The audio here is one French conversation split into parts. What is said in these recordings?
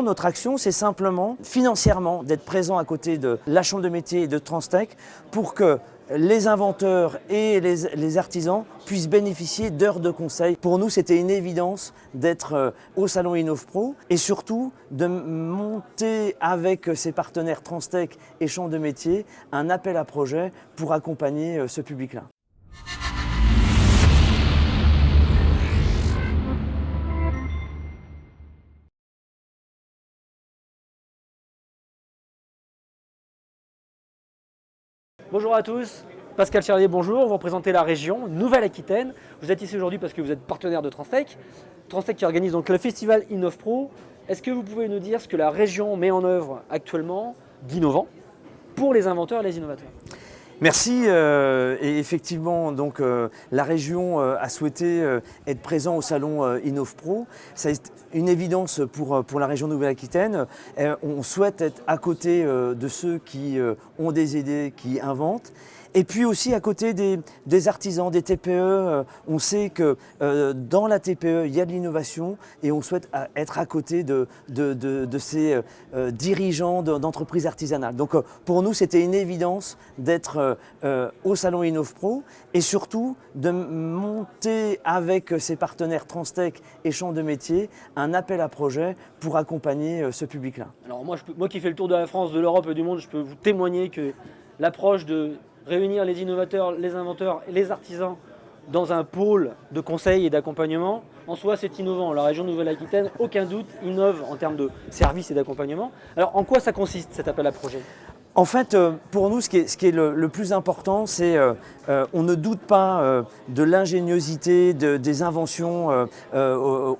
notre action, c'est simplement financièrement d'être présent à côté de la Chambre de métier et de Transtech pour que les inventeurs et les artisans puissent bénéficier d'heures de conseil. Pour nous, c'était une évidence d'être au salon InnovPro et surtout de monter avec ses partenaires Transtech et Chambre de métier un appel à projet pour accompagner ce public-là. Bonjour à tous, Pascal Charlier, bonjour. Vous représentez la région Nouvelle-Aquitaine. Vous êtes ici aujourd'hui parce que vous êtes partenaire de Transtech. Transtech qui organise donc le festival InnovPro. Est-ce que vous pouvez nous dire ce que la région met en œuvre actuellement d'innovant pour les inventeurs et les innovateurs ? Merci. Et effectivement, donc, la région a souhaité être présent au salon InnovPro. C'est une évidence pour la région Nouvelle-Aquitaine. On souhaite être à côté de ceux qui ont des idées, qui inventent. Et puis aussi à côté des artisans, des TPE. On sait que dans la TPE, il y a de l'innovation et on souhaite être à côté de ces dirigeants d'entreprises artisanales. Donc pour nous, c'était une évidence d'être au salon InnovPro et surtout de monter avec ses partenaires Transtech et Chambre de métier un appel à projet pour accompagner ce public-là. Alors moi qui fais le tour de la France, de l'Europe et du monde, je peux vous témoigner que l'approche de réunir les innovateurs, les inventeurs et les artisans dans un pôle de conseil et d'accompagnement, en soi c'est innovant. La région Nouvelle-Aquitaine, aucun doute, innove en termes de services et d'accompagnement. Alors en quoi ça consiste cet appel à projet ? En fait, pour nous, ce qui est le plus important, c'est on ne doute pas de l'ingéniosité, des inventions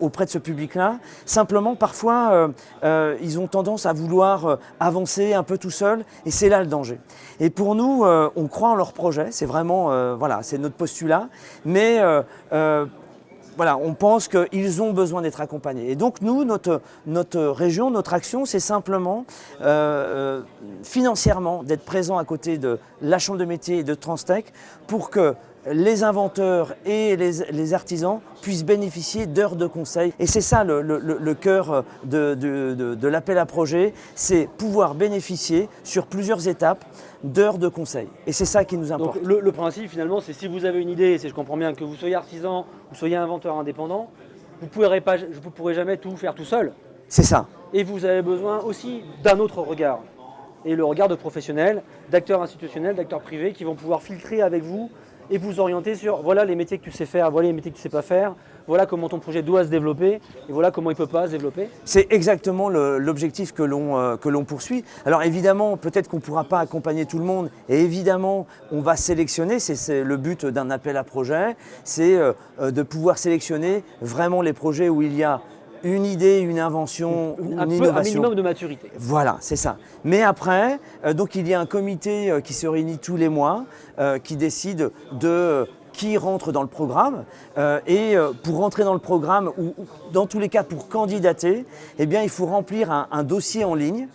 auprès de ce public-là. Simplement, parfois, ils ont tendance à vouloir avancer un peu tout seul, et c'est là le danger. Et pour nous, on croit en leur projet, c'est vraiment, voilà, c'est notre postulat, mais voilà, on pense qu'ils ont besoin d'être accompagnés. Et donc nous, notre région, notre action, c'est simplement financièrement d'être présent à côté de la Chambre de métier et de Transtech pour que les inventeurs et les artisans puissent bénéficier d'heures de conseil. Et c'est ça le cœur de l'appel à projet, c'est pouvoir bénéficier sur plusieurs étapes d'heures de conseil. Et c'est ça qui nous importe. Donc le principe finalement, c'est si vous avez une idée, si je comprends bien, que vous soyez artisan, vous soyez inventeur indépendant, vous ne pourrez jamais tout faire tout seul. C'est ça. Et vous avez besoin aussi d'un autre regard. Et le regard de professionnels, d'acteurs institutionnels, d'acteurs privés qui vont pouvoir filtrer avec vous et vous orienter sur voilà les métiers que tu sais faire, voilà les métiers que tu ne sais pas faire, voilà comment ton projet doit se développer et voilà comment il ne peut pas se développer. C'est exactement l'objectif que l'on poursuit. Alors évidemment, peut-être qu'on ne pourra pas accompagner tout le monde et évidemment, on va sélectionner, c'est le but d'un appel à projet, c'est de pouvoir sélectionner vraiment les projets où il y a une idée, une invention, une innovation. Un minimum de maturité. Voilà, c'est ça. Mais après, donc il y a un comité qui se réunit tous les mois, qui décide de qui rentre dans le programme. Et pour rentrer dans le programme, ou dans tous les cas pour candidater, eh bien, il faut remplir un dossier en ligne.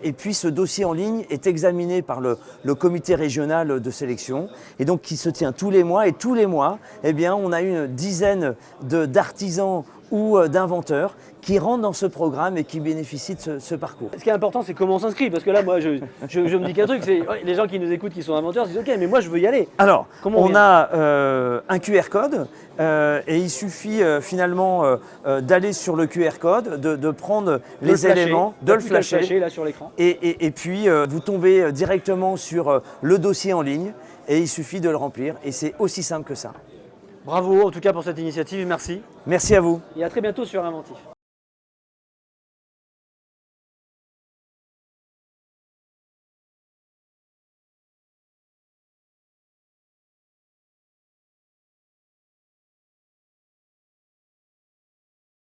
Et puis ce dossier en ligne est examiné par le comité régional de sélection et donc qui se tient tous les mois. Et tous les mois, eh bien, on a une dizaine d'artisans ou d'inventeurs qui rentrent dans ce programme et qui bénéficient de ce parcours. Ce qui est important, c'est comment on s'inscrit. Parce que là, moi, je me dis qu'un truc, c'est les gens qui nous écoutent, qui sont inventeurs, se disent « Ok, mais moi, je veux y aller ». Alors, on a un QR code et il suffit finalement d'aller sur le QR code, de prendre les éléments, de le flasher là sur l'écran. Et puis, vous tombez directement sur le dossier en ligne et il suffit de le remplir. Et c'est aussi simple que ça. Bravo en tout cas pour cette initiative, merci. Merci à vous. Et à très bientôt sur Inventif.